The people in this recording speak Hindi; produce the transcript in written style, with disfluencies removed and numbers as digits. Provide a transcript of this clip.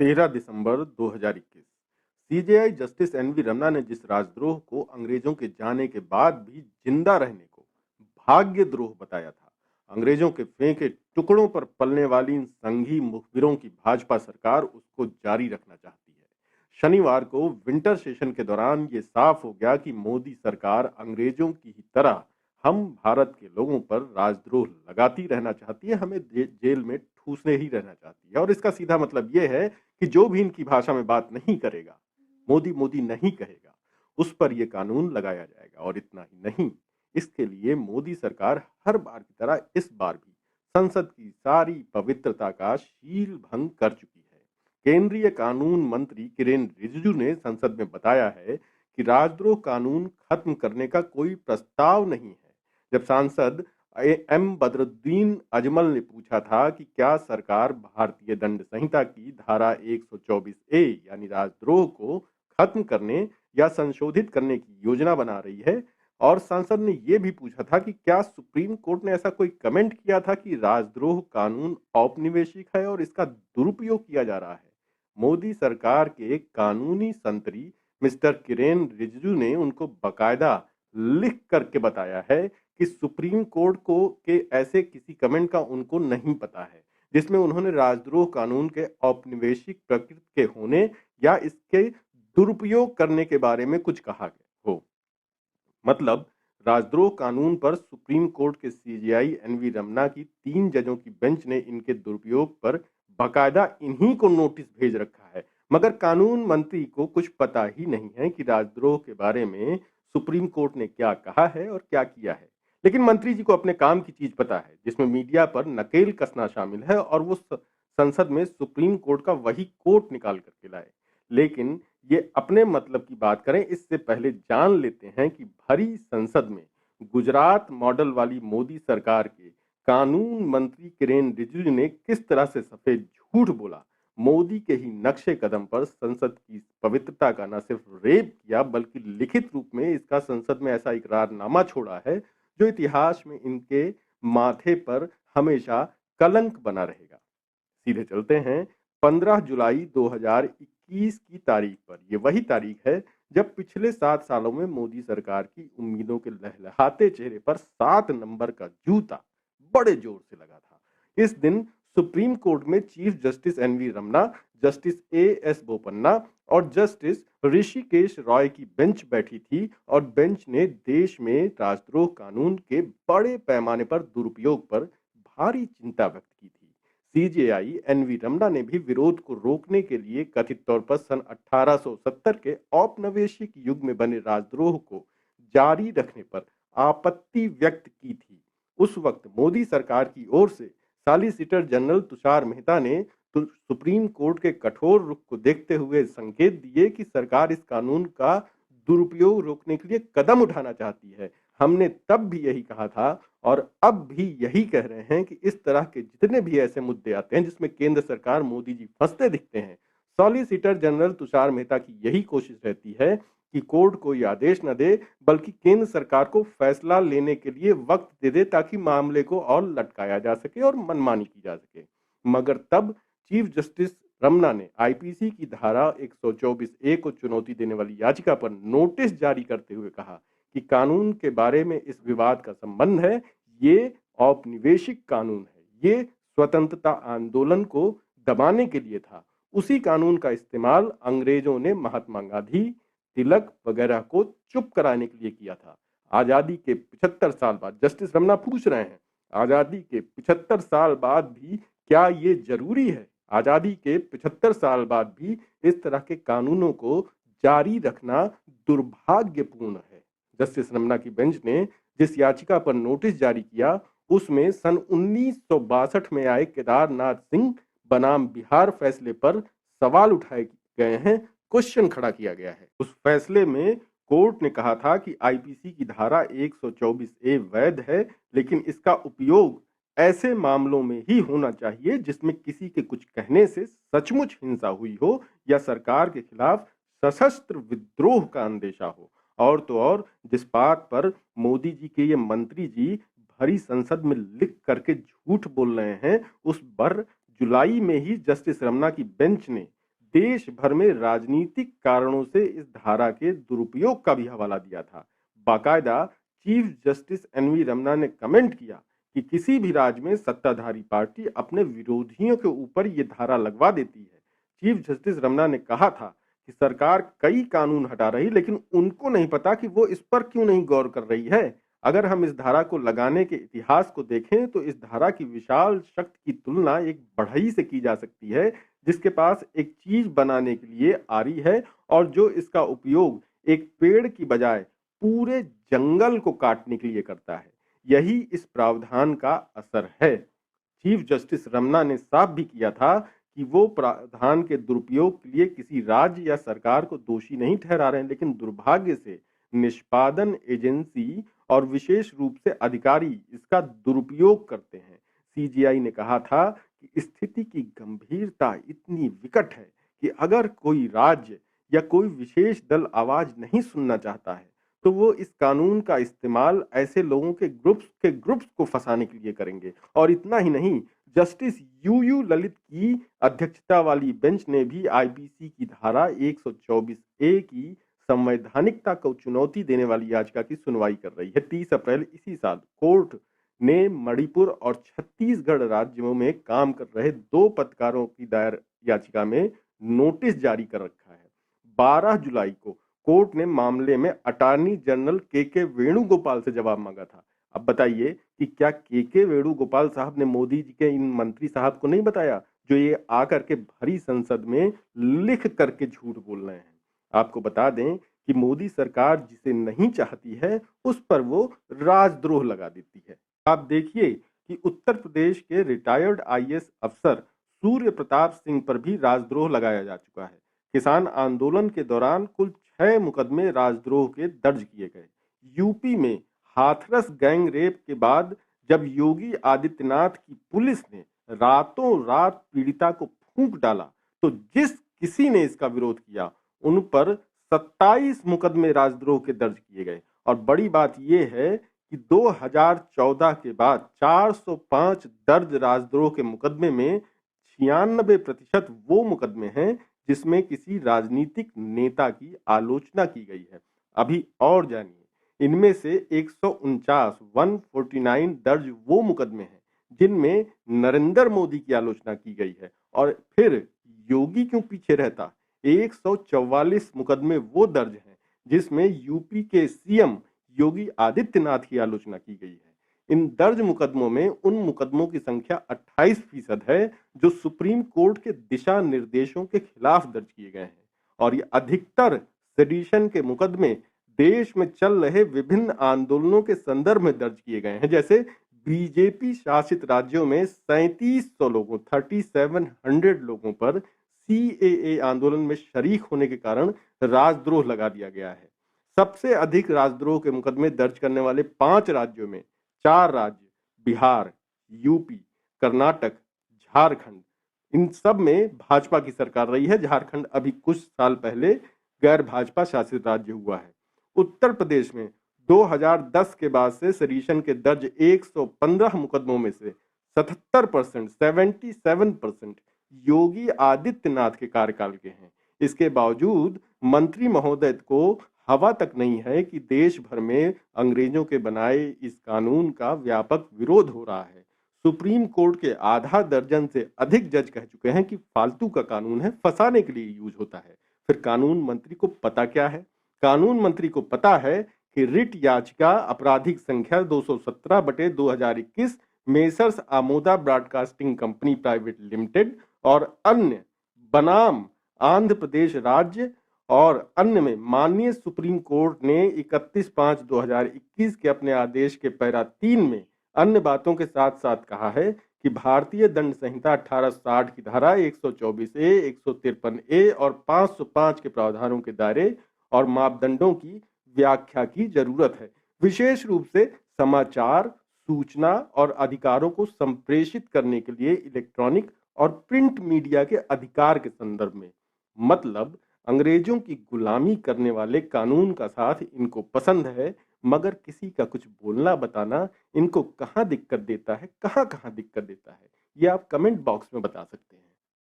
13 दिसंबर 2021। सीजेआई जस्टिस एनवी रमना ने जिस राजद्रोह को अंग्रेजों के जाने के बाद भी जिंदा रहने को भाग्यद्रोह बताया था, अंग्रेजों के फेंके टुकड़ों पर पलने वाली इन संघी मुखबिरों की भाजपा सरकार उसको जारी रखना चाहती है। शनिवार को विंटर सेशन के दौरान ये साफ हो गया कि मोदी सरकार अंग्रेजों की ही तरह हम भारत के लोगों पर राजद्रोह लगाती रहना चाहती है, हमें जेल में ठूसने ही रहना चाहती है। और इसका सीधा मतलब यह है कि जो भी इनकी भाषा में बात नहीं करेगा, मोदी मोदी नहीं कहेगा, उस पर यह कानून लगाया जाएगा। और इतना ही नहीं, इसके लिए मोदी सरकार हर बार की तरह इस बार भी संसद की सारी पवित्रता का शील भंग कर चुकी है। केंद्रीय कानून मंत्री किरेन रिजिजू ने संसद में बताया है कि राजद्रोह कानून खत्म करने का कोई प्रस्ताव नहीं है। जब सांसद एम बदरुद्दीन अजमल ने पूछा था कि क्या सरकार भारतीय दंड संहिता की धारा 124 ए यानी राजद्रोह को खत्म करने या संशोधित करने की योजना बना रही है, और सांसद ने यह भी पूछा था कि क्या सुप्रीम कोर्ट ने ऐसा कोई कमेंट किया था कि राजद्रोह कानून औपनिवेशिक है और इसका दुरुपयोग किया जा रहा है। मोदी सरकार के कानूनी संतरी मिस्टर किरेन रिजिजू ने उनको बकायदा लिख करके बताया है कि सुप्रीम कोर्ट को के ऐसे किसी कमेंट का उनको नहीं पता है जिसमें उन्होंने राजद्रोह कानून के औपनिवेशिक प्रकृति के होने या इसके दुरुपयोग करने के बारे में कुछ कहा हो। मतलब, राजद्रोह कानून पर सुप्रीम कोर्ट के सीजेआई एनवी रमना की 3 जजों की बेंच ने इनके दुरुपयोग पर बकायदा इन्हीं को नोटिस भेज रखा है, मगर कानून मंत्री को कुछ पता ही नहीं है कि राजद्रोह के बारे में सुप्रीम कोर्ट ने क्या कहा है और क्या किया है। लेकिन मंत्री जी को अपने काम की चीज पता है, जिसमें मीडिया पर नकेल कसना शामिल है, और वो संसद में सुप्रीम कोर्ट का वही कोर्ट निकाल करके लाए। लेकिन ये अपने मतलब की बात करें, इससे पहले जान लेते हैं कि भरी संसद में गुजरात मॉडल वाली मोदी सरकार के कानून मंत्री किरेन रिजिजू ने किस तरह से सफेद झूठ बोला। मोदी के ही नक्शे कदम पर संसद की पवित्रता का न सिर्फ रेप किया, बल्कि लिखित रूप में इसका संसद में ऐसा इकरारनामा छोड़ा है जो इतिहास में इनके माथे पर हमेशा कलंक बना रहेगा। सीधे चलते हैं 15 जुलाई 2021 की तारीख पर। ये वही तारीख है जब पिछले 7 सालों में मोदी सरकार की उम्मीदों के लहलहाते चेहरे पर 7 नंबर का जूता बड़े जोर से लगा था। इस दिन सुप्रीम कोर्ट में chief justice NV Ramana, justice AS Bopanna और जस्टिस ऋषिकेश रॉय की बेंच बैठी थी, और बेंच ने देश में राजद्रोह कानून के बड़े पैमाने पर दुरुपयोग पर भारी चिंता व्यक्त की थी। सीजेआई एनवी रमना ने भी विरोध को रोकने के लिए कथित तौर पर सन 1870 के औपनिवेशिक युग में बने राजद्रोह को जारी रखने पर आपत्ति व्यक्त की थी। उस वक्त मोदी सरकार की ओर से सॉलिसिटर जनरल तुषार मेहता ने सुप्रीम कोर्ट के कठोर रुख को देखते हुए संकेत दिए कि सरकार इस कानून का दुरुपयोग रोकने के लिए कदम उठाना चाहती है। हमने तब भी यही कहा था और अब भी यही कह रहे हैं कि इस तरह के जितने भी ऐसे मुद्दे आते हैं जिसमें केंद्र सरकार मोदी जी फंसते दिखते हैं, सॉलिसिटर जनरल तुषार मेहता की यही कोशिश रहती है कि कोर्ट कोई आदेश न दे, बल्कि केंद्र सरकार को फैसला लेने के लिए वक्त दे दे, ताकि मामले को और लटकाया जा सके और मनमानी की जा सके। मगर तब चीफ जस्टिस रमना ने आईपीसी की धारा 124 ए को चुनौती देने वाली याचिका पर नोटिस जारी करते हुए कहा कि कानून के बारे में इस विवाद का संबंध है, ये औपनिवेशिक कानून है, ये स्वतंत्रता आंदोलन को दबाने के लिए था। उसी कानून का इस्तेमाल अंग्रेजों ने महात्मा गांधी, तिलक वगैरह को चुप कराने के लिए किया था। आजादी के 75 साल बाद जस्टिस रमना पूछ रहे हैं, आजादी के 75 साल बाद भी क्या ये जरूरी है? आजादी के 75 साल बाद भी इस तरह के कानूनों को जारी रखना दुर्भाग्यपूर्ण है। जस्टिस रमना की बेंच ने जिस याचिका पर नोटिस जारी किया, उसमें सन 1962 में आए केदारनाथ सिंह बनाम बिहार फैसले पर सवाल उठाए गए हैं, क्वेश्चन खड़ा किया गया है। उस फैसले में कोर्ट ने कहा था कि आईपीसी की धारा 124 ए वैध है, लेकिन इसका उपयोग ऐसे मामलों में ही होना चाहिए जिसमें किसी के कुछ कहने से सचमुच हिंसा हुई हो या सरकार के खिलाफ सशस्त्र विद्रोह का अंदेशा हो। और तो और जिस बात पर मोदी जी के ये मंत्री जी भरी संसद में लिख करके झूठ बोल रहे हैं, उस पर जुलाई में ही जस्टिस रमना की बेंच ने देश भर में राजनीतिक कारणों से इस धारा के दुरुपयोग का भी हवाला दिया था। बाकायदा चीफ जस्टिस एनवी रमना ने कमेंट किया कि किसी भी राज्य में सत्ताधारी पार्टी अपने विरोधियों के ऊपर ये धारा लगवा देती है। चीफ जस्टिस रमना ने कहा था कि सरकार कई कानून हटा रही, लेकिन उनको नहीं पता कि वो इस पर क्यों नहीं गौर कर रही है। अगर हम इस धारा को लगाने के इतिहास को देखें तो इस धारा की विशाल शक्ति की तुलना एक बढ़ई से की जा सकती है, जिसके पास एक चीज बनाने के लिए आरी है और जो इसका उपयोग एक पेड़ की बजाय पूरे जंगल को काटने के लिए करता है। यही इस प्रावधान का असर है। चीफ जस्टिस रमना ने साफ भी किया था कि वो प्रावधान के दुरुपयोग के लिए किसी राज्य या सरकार को दोषी नहीं ठहरा रहे हैं, लेकिन दुर्भाग्य से निष्पादन एजेंसी और विशेष रूप से अधिकारी इसका दुरुपयोग करते हैं। सीजेआई ने कहा था कि स्थिति की गंभीरता इतनी विकट है कि अगर कोई राज्य या कोई विशेष दल आवाज नहीं सुनना चाहता है तो वो इस कानून का इस्तेमाल ऐसे लोगों के ग्रुप्स को फंसाने के लिए करेंगे। और इतना ही नहीं, जस्टिस यूयू ललित की अध्यक्षता वाली बेंच ने भी आईपीसी की धारा 124 ए की संवैधानिकता को चुनौती देने वाली याचिका की सुनवाई कर रही है। 30 अप्रैल इसी साल कोर्ट ने मणिपुर और छत्तीसगढ़ राज्यों में काम कर रहे 2 पत्रकारों की दायर याचिका में नोटिस जारी कर रखा है। 12 जुलाई को कोर्ट ने मामले में अटॉर्नी जनरल के वेणुगोपाल से जवाब मांगा था। अब बताइए कि क्या के वेणुगोपाल साहब ने मोदी जी के इन मंत्री साहब को नहीं बताया जो ये आकर के भरी संसद में लिख करके झूठ बोल रहे हैं। आपको बता दें कि मोदी सरकार जिसे नहीं चाहती है उस पर वो राजद्रोह लगा देती है। आप देखिए कि उत्तर प्रदेश के रिटायर्ड आईएएस अफसर सूर्य प्रताप सिंह पर भी राजद्रोह लगाया जा चुका है। किसान आंदोलन के दौरान कुल 6 मुकदमे राजद्रोह के दर्ज किए गए। यूपी में हाथरस गैंग रेप के बाद जब योगी आदित्यनाथ की पुलिस ने रातों रात पीड़िता को फूंक डाला तो जिस किसी ने इसका विरोध किया उन पर 27 मुकदमे राजद्रोह के दर्ज किए गए। और बड़ी बात यह है कि 2014 के बाद 405 दर्ज राजद्रोह के मुकदमे में 96% वो मुकदमे हैं जिसमें किसी राजनीतिक नेता की आलोचना की गई है। अभी और जानिए, इनमें से 149 दर्ज वो मुकदमे हैं जिनमें नरेंद्र मोदी की आलोचना की गई है। और फिर योगी क्यों पीछे रहता? 144 मुकदमे वो दर्ज हैं जिसमें यूपी के सीएम योगी आदित्यनाथ की आलोचना की गई है। इन दर्ज मुकदमों में उन मुकदमों की संख्या 28% है जो सुप्रीम कोर्ट के दिशा निर्देशों के खिलाफ दर्ज किए गए हैं। और ये अधिकतर सेडिशन के मुकदमे देश में चल रहे विभिन्न आंदोलनों के संदर्भ में दर्ज किए गए हैं। जैसे बीजेपी शासित राज्यों में 3700 लोगों 3700 लोगों पर सीएए आंदोलन में शरीक होने के कारण राजद्रोह लगा दिया गया है। सबसे अधिक राजद्रोह के मुकदमे दर्ज करने वाले 5 राज्यों में 4 राज्य बिहार, यूपी, कर्नाटक, झारखंड, इन सब में भाजपा की सरकार रही है। झारखंड अभी कुछ साल पहले गैर भाजपा शासित राज्य हुआ है। उत्तर प्रदेश में 2010 के बाद से सेडिशन के दर्ज 115 मुकदमों में से 77% योगी आदित्यनाथ के कार्यकाल के हैं। इसके बावजूद मंत्री महोदय को हवा तक नहीं है कि देश भर में अंग्रेजों के बनाए इस कानून का व्यापक विरोध हो रहा है। सुप्रीम कोर्ट के आधा दर्जन से अधिक जज कह चुके हैं कि फालतू का कानून है, फंसाने के लिए यूज होता है। फिर कानून मंत्री को पता क्या है? कानून मंत्री को पता है कि रिट याचिका आपराधिक संख्या 217/2021 Messrs Amoda broadcasting company private limited और अन्य बनाम आंध्र प्रदेश राज्य और अन्य में माननीय सुप्रीम कोर्ट ने 31/5/2021 के अपने आदेश के पैरा 3 में अन्य बातों के साथ साथ कहा है कि भारतीय दंड संहिता 1860 की धारा 124A, 153A और 505 के प्रावधानों के दायरे और मापदंडों की व्याख्या की जरूरत है, विशेष रूप से समाचार, सूचना और अधिकारों को संप्रेषित करने के लिए इलेक्ट्रॉनिक और प्रिंट मीडिया के अधिकार के संदर्भ में। मतलब अंग्रेजों की गुलामी करने वाले कानून का साथ इनको पसंद है, मगर किसी का कुछ बोलना बताना इनको कहाँ दिक्कत देता है, कहाँ दिक्कत देता है, ये आप कमेंट बॉक्स में बता सकते हैं।